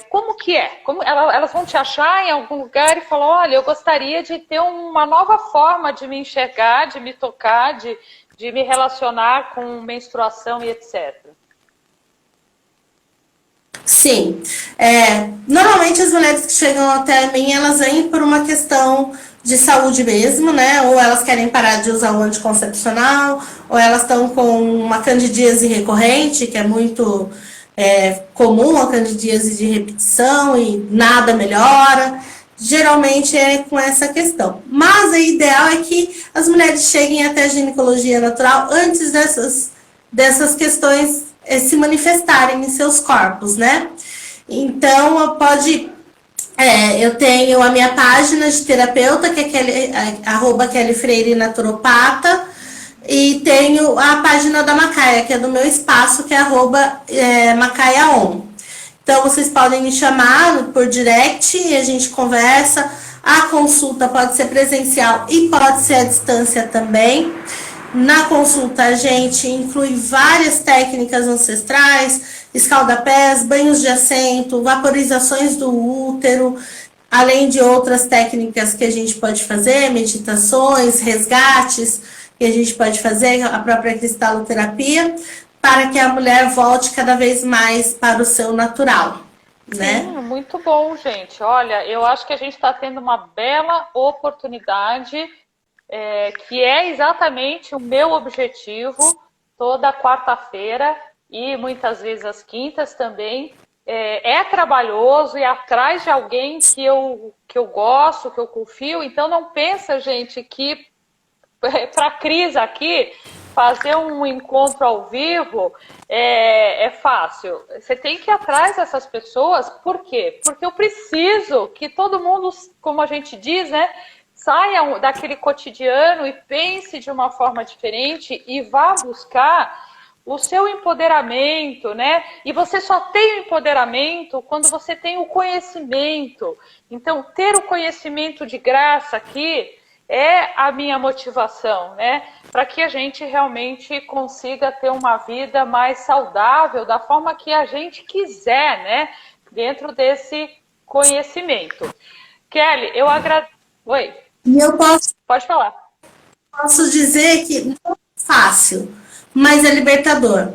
Como que é? Elas vão te achar em algum lugar e falar, olha, eu gostaria de ter uma nova forma de me enxergar, de me tocar, de me relacionar com menstruação e etc. Sim. Normalmente as mulheres que chegam até mim, elas vêm por uma questão de saúde mesmo, né? Ou elas querem parar de usar o anticoncepcional, ou elas estão com uma candidíase recorrente, que é muito comum, a candidíase de repetição e nada melhora. Geralmente é com essa questão. Mas o ideal é que as mulheres cheguem até a ginecologia natural antes dessas questões se manifestarem em seus corpos, né? Então, eu tenho a minha página de terapeuta, que é Kelly Freire Naturopata, e tenho a página da Macaia, que é do meu espaço, que é @macaiaon. Então, vocês podem me chamar por direct e a gente conversa. A consulta pode ser presencial e pode ser à distância também. Na consulta, a gente inclui várias técnicas ancestrais, escaldapés, banhos de assento, vaporizações do útero, além de outras técnicas que a gente pode fazer, meditações, resgates, que a gente pode fazer, a própria cristaloterapia, para que a mulher volte cada vez mais para o seu natural, né? Sim, muito bom, gente. Olha, eu acho que a gente está tendo uma bela oportunidade, que é exatamente o meu objetivo, toda quarta-feira e muitas vezes às quintas também. É trabalhoso e atrás de alguém que eu gosto, que eu confio. Então não pensa, gente, que para a Cris aqui, fazer um encontro ao vivo é fácil. Você tem que ir atrás dessas pessoas. Por quê? Porque eu preciso que todo mundo, como a gente diz, né, saia daquele cotidiano e pense de uma forma diferente e vá buscar o seu empoderamento, né? E você só tem o empoderamento quando você tem o conhecimento. Então, ter o conhecimento de graça aqui é a minha motivação, né? Para que a gente realmente consiga ter uma vida mais saudável da forma que a gente quiser, né? Dentro desse conhecimento. Kelly, eu agradeço. Oi. E eu Pode falar. posso dizer que não é fácil, mas é libertador,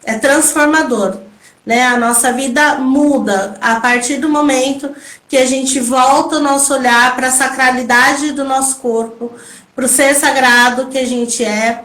é transformador. Né? A nossa vida muda a partir do momento que a gente volta o nosso olhar para a sacralidade do nosso corpo, para o ser sagrado que a gente é,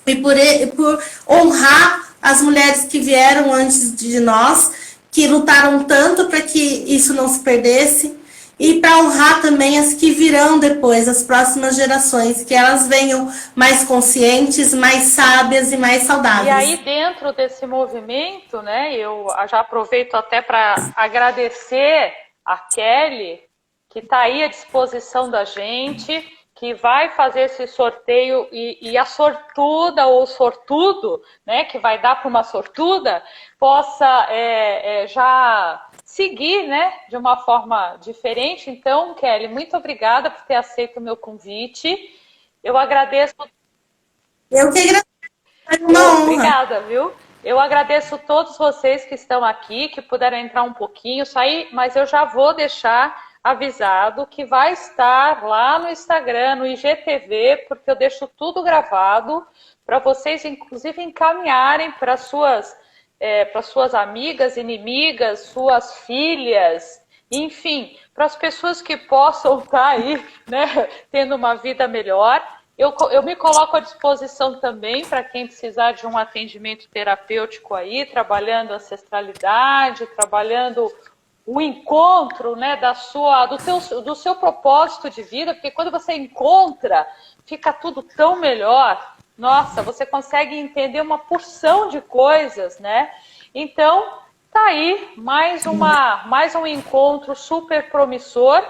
e por honrar as mulheres que vieram antes de nós, que lutaram tanto para que isso não se perdesse, e para honrar também as que virão depois, as próximas gerações, que elas venham mais conscientes, mais sábias e mais saudáveis. E aí, dentro desse movimento, né, eu já aproveito até para agradecer a Kelly, que está aí à disposição da gente, que vai fazer esse sorteio e a sortuda ou sortudo, né, que vai dar para uma sortuda, possa já seguir, né, de uma forma diferente. Então, Kelly, muito obrigada por ter aceito o meu convite. Eu agradeço. Eu que agradeço. É uma honra. Obrigada, viu? Eu agradeço todos vocês que estão aqui, que puderam entrar um pouquinho, sair, mas eu já vou deixar avisado que vai estar lá no Instagram, no IGTV, porque eu deixo tudo gravado para vocês, inclusive, encaminharem para suas amigas, inimigas, suas filhas, enfim, para as pessoas que possam estar aí, né, tendo uma vida melhor. Eu me coloco à disposição também para quem precisar de um atendimento terapêutico aí, trabalhando ancestralidade, trabalhando o encontro, né, do seu propósito de vida, porque quando você encontra, fica tudo tão melhor. Nossa, você consegue entender uma porção de coisas, né? Então, tá aí mais um encontro super promissor.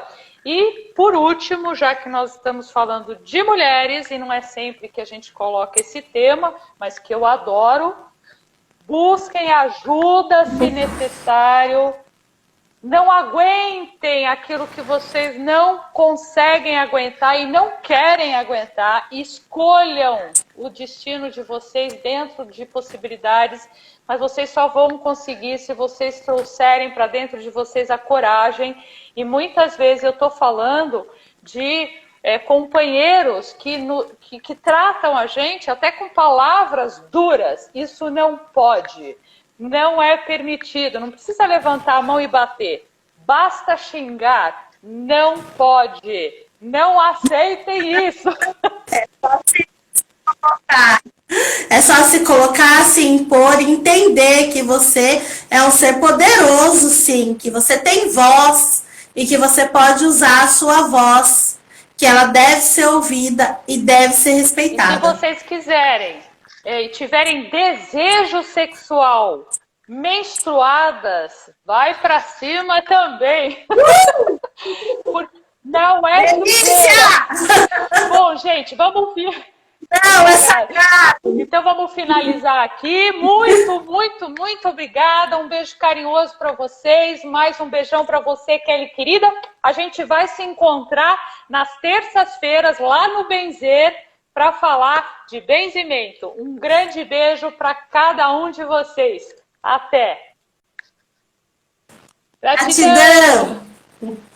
E, por último, já que nós estamos falando de mulheres, e não é sempre que a gente coloca esse tema, mas que eu adoro, busquem ajuda se necessário. Não aguentem aquilo que vocês não conseguem aguentar e não querem aguentar. Escolham o destino de vocês dentro de possibilidades, mas vocês só vão conseguir se vocês trouxerem para dentro de vocês a coragem. E muitas vezes eu estou falando de companheiros que tratam a gente até com palavras duras. Isso não pode. não é permitido. Não precisa levantar a mão e bater. Basta xingar. Não pode. Não aceitem isso. É só se colocar, se impor, entender que você é um ser poderoso, sim, que você tem voz e que você pode usar a sua voz, que ela deve ser ouvida e deve ser E se respeitada. vocês quiserem e tiverem desejo sexual, menstruadas, vai pra cima também. Não é sujeira. Delícia! Bom, gente, vamos ver. Não, é sagrado! Então vamos finalizar aqui. Muito, muito, muito obrigada. Um beijo carinhoso para vocês. Mais um beijão para você, Kelly querida. A gente vai se encontrar nas terças-feiras lá no Benzer para falar de benzimento. Um grande beijo para cada um de vocês. Até. Gratidão. Gratidão!